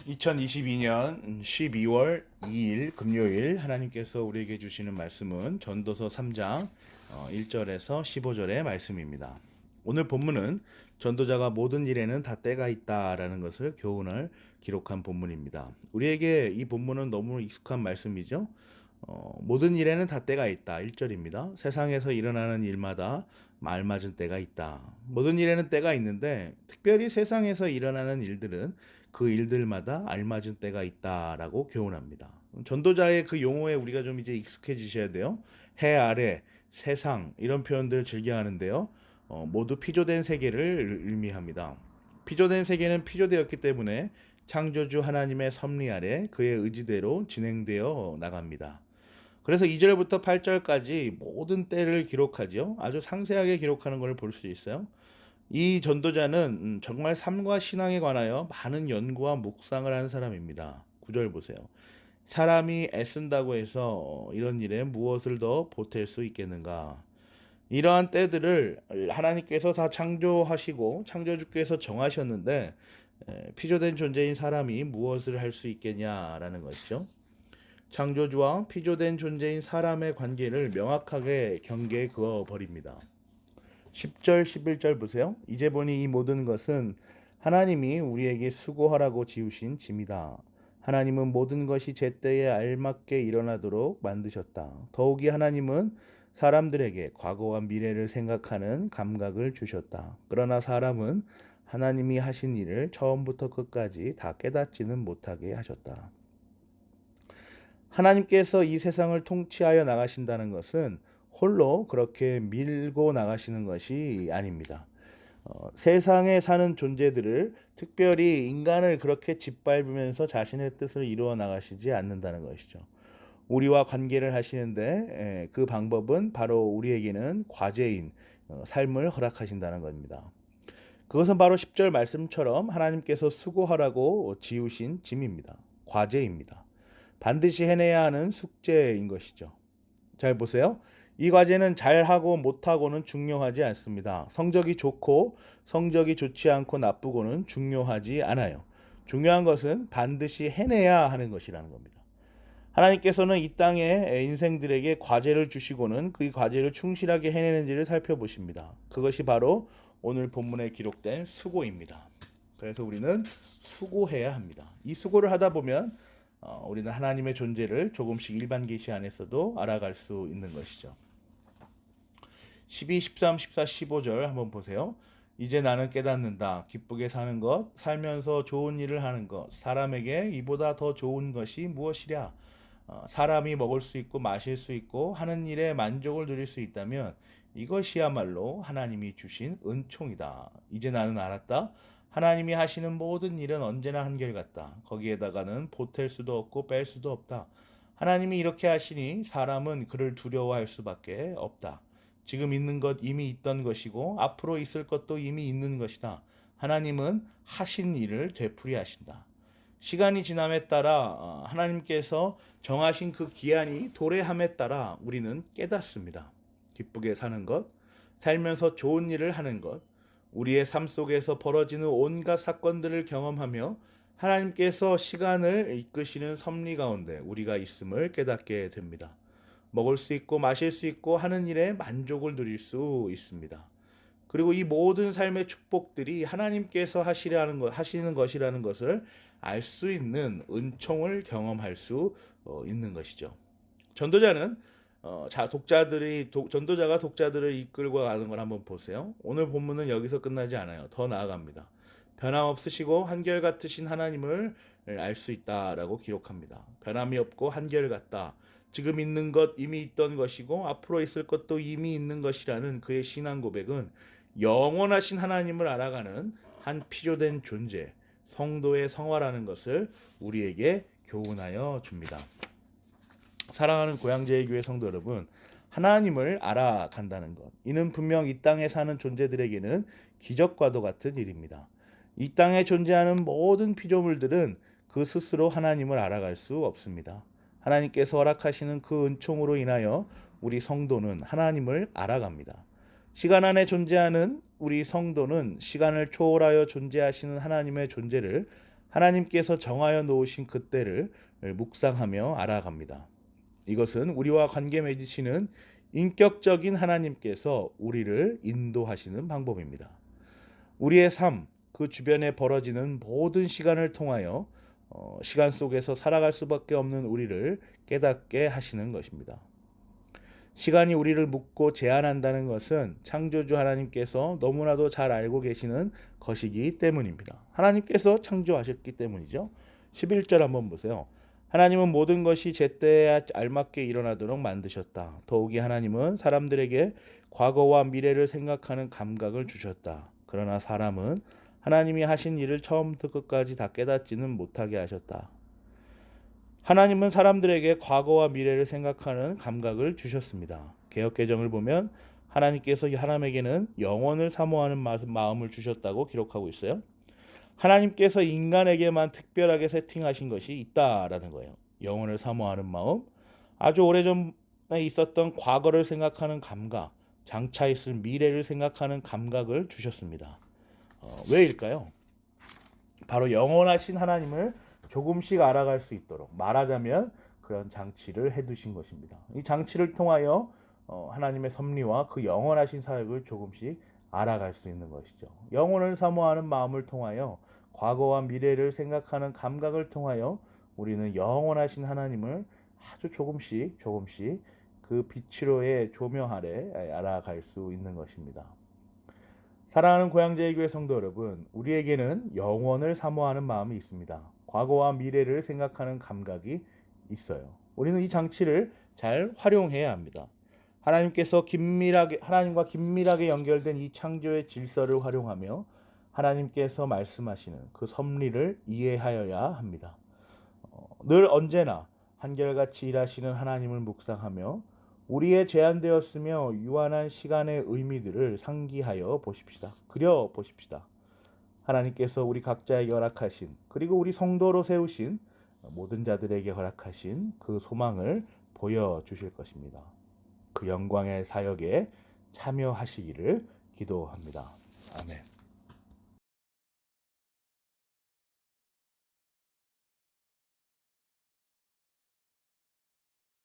2022년 12월 2일 금요일 하나님께서 우리에게 주시는 말씀은 전도서 3장 1절에서 15절의 말씀입니다. 오늘 본문은 전도자가 모든 일에는 다 때가 있다라는 것을 교훈을 기록한 본문입니다. 우리에게 이 본문은 너무 익숙한 말씀이죠. 모든 일에는 다 때가 있다. 1절입니다. 세상에서 일어나는 일마다 알맞은 때가 있다. 모든 일에는 때가 있는데 특별히 세상에서 일어나는 일들은 그 일들마다 알맞은 때가 있다라고 교훈합니다. 전도자의 그 용어에 우리가 좀 이제 익숙해지셔야 돼요. 해 아래, 세상 이런 표현들을 즐겨 하는데요. 모두 피조된 세계를 의미합니다. 피조된 세계는 피조되었기 때문에 창조주 하나님의 섭리 아래 그의 의지대로 진행되어 나갑니다. 그래서 2절부터 8절까지 모든 때를 기록하죠. 아주 상세하게 기록하는 걸 볼 수 있어요. 이 전도자는 정말 삶과 신앙에 관하여 많은 연구와 묵상을 하는 사람입니다. 9절 보세요. 사람이 애쓴다고 해서 이런 일에 무엇을 더 보탤 수 있겠는가? 이러한 때들을 하나님께서 다 창조하시고 창조주께서 정하셨는데 피조된 존재인 사람이 무엇을 할 수 있겠냐라는 것이죠. 창조주와 피조된 존재인 사람의 관계를 명확하게 경계에 그어 버립니다. 10절, 11절 보세요. 이제 보니 이 모든 것은 하나님이 우리에게 수고하라고 지으신 짐이다. 하나님은 모든 것이 제때에 알맞게 일어나도록 만드셨다. 더욱이 하나님은 사람들에게 과거와 미래를 생각하는 감각을 주셨다. 그러나 사람은 하나님이 하신 일을 처음부터 끝까지 다 깨닫지는 못하게 하셨다. 하나님께서 이 세상을 통치하여 나가신다는 것은 홀로 그렇게 밀고 나가시는 것이 아닙니다. 세상에 사는 존재들을 특별히 인간을 그렇게 짓밟으면서 자신의 뜻을 이루어 나가시지 않는다는 것이죠. 우리와 관계를 하시는데 그 방법은 바로 우리에게는 과제인 삶을 허락하신다는 겁니다. 그것은 바로 10절 말씀처럼 하나님께서 수고하라고 지우신 짐입니다. 과제입니다. 반드시 해내야 하는 숙제인 것이죠. 잘 보세요. 이 과제는 잘하고 못하고는 중요하지 않습니다. 성적이 좋고 성적이 좋지 않고 나쁘고는 중요하지 않아요. 중요한 것은 반드시 해내야 하는 것이라는 겁니다. 하나님께서는 이 땅의 인생들에게 과제를 주시고는 그 과제를 충실하게 해내는지를 살펴보십니다. 그것이 바로 오늘 본문에 기록된 수고입니다. 그래서 우리는 수고해야 합니다. 이 수고를 하다 보면 우리는 하나님의 존재를 조금씩 일반 계시 안에서도 알아갈 수 있는 것이죠. 12, 13, 14, 15절 한번 보세요. 이제 나는 깨닫는다. 기쁘게 사는 것, 살면서 좋은 일을 하는 것, 사람에게 이보다 더 좋은 것이 무엇이랴? 사람이 먹을 수 있고 마실 수 있고 하는 일에 만족을 누릴 수 있다면 이것이야말로 하나님이 주신 은총이다. 이제 나는 알았다. 하나님이 하시는 모든 일은 언제나 한결같다. 거기에다가는 보탤 수도 없고 뺄 수도 없다. 하나님이 이렇게 하시니 사람은 그를 두려워할 수밖에 없다. 지금 있는 것 이미 있던 것이고 앞으로 있을 것도 이미 있는 것이다. 하나님은 하신 일을 되풀이하신다. 시간이 지남에 따라 하나님께서 정하신 그 기한이 도래함에 따라 우리는 깨닫습니다. 기쁘게 사는 것, 살면서 좋은 일을 하는 것, 우리의 삶 속에서 벌어지는 온갖 사건들을 경험하며 하나님께서 시간을 이끄시는 섭리 가운데 우리가 있음을 깨닫게 됩니다. 먹을 수 있고 마실 수 있고 하는 일에 만족을 누릴 수 있습니다. 그리고 이 모든 삶의 축복들이 하나님께서 하시는 것이라는 것을 알 수 있는 은총을 경험할 수 있는 것이죠. 전도자는 전도자가 독자들을 이끌고 가는 걸 한번 보세요. 오늘 본문은 여기서 끝나지 않아요. 더 나아갑니다. 변함없으시고 한결같으신 하나님을 알 수 있다라고 기록합니다. 변함이 없고 한결같다. 지금 있는 것 이미 있던 것이고 앞으로 있을 것도 이미 있는 것이라는 그의 신앙 고백은 영원하신 하나님을 알아가는 한 피조된 존재, 성도의 성화라는 것을 우리에게 교훈하여 줍니다. 사랑하는 고향제일교회 성도 여러분, 하나님을 알아간다는 것, 이는 분명 이 땅에 사는 존재들에게는 기적과도 같은 일입니다. 이 땅에 존재하는 모든 피조물들은 그 스스로 하나님을 알아갈 수 없습니다. 하나님께서 허락하시는 그 은총으로 인하여 우리 성도는 하나님을 알아갑니다. 시간 안에 존재하는 우리 성도는 시간을 초월하여 존재하시는 하나님의 존재를 하나님께서 정하여 놓으신 그때를 묵상하며 알아갑니다. 이것은 우리와 관계 맺으시는 인격적인 하나님께서 우리를 인도하시는 방법입니다. 우리의 삶, 그 주변에 벌어지는 모든 시간을 통하여 시간 속에서 살아갈 수밖에 없는 우리를 깨닫게 하시는 것입니다. 시간이 우리를 묶고 제한한다는 것은 창조주 하나님께서 너무나도 잘 알고 계시는 것이기 때문입니다. 하나님께서 창조하셨기 때문이죠. 11절 한번 보세요. 하나님은 모든 것이 제때에 알맞게 일어나도록 만드셨다. 더욱이 하나님은 사람들에게 과거와 미래를 생각하는 감각을 주셨다. 그러나 사람은 하나님이 하신 일을 처음부터 끝까지 다 깨닫지는 못하게 하셨다. 하나님은 사람들에게 과거와 미래를 생각하는 감각을 주셨습니다. 개역개정을 보면 하나님께서 사람에게는 영원을 사모하는 마음을 주셨다고 기록하고 있어요. 하나님께서 인간에게만 특별하게 세팅하신 것이 있다라는 거예요. 영원을 사모하는 마음, 아주 오래전에 있었던 과거를 생각하는 감각, 장차 있을 미래를 생각하는 감각을 주셨습니다. 왜일까요? 바로 영원하신 하나님을 조금씩 알아갈 수 있도록, 말하자면 그런 장치를 해두신 것입니다. 이 장치를 통하여 하나님의 섭리와 그 영원하신 사역을 조금씩 알아갈 수 있는 것이죠. 영혼을 사모하는 마음을 통하여 과거와 미래를 생각하는 감각을 통하여 우리는 영원하신 하나님을 아주 조금씩 그 빛으로의 조명 아래 알아갈 수 있는 것입니다. 사랑하는 고향제일교회 성도 여러분, 우리에게는 영원을 사모하는 마음이 있습니다. 과거와 미래를 생각하는 감각이 있어요. 우리는 이 장치를 잘 활용해야 합니다. 하나님과 긴밀하게 연결된 이 창조의 질서를 활용하며 하나님께서 말씀하시는 그 섭리를 이해하여야 합니다. 늘 언제나 한결같이 일하시는 하나님을 묵상하며 우리의 제한되었으며 유한한 시간의 의미들을 상기하여 보십시다. 그려 보십시다. 하나님께서 우리 각자에게 허락하신, 그리고 우리 성도로 세우신 모든 자들에게 허락하신 그 소망을 보여주실 것입니다. 그 영광의 사역에 참여하시기를 기도합니다. 아멘.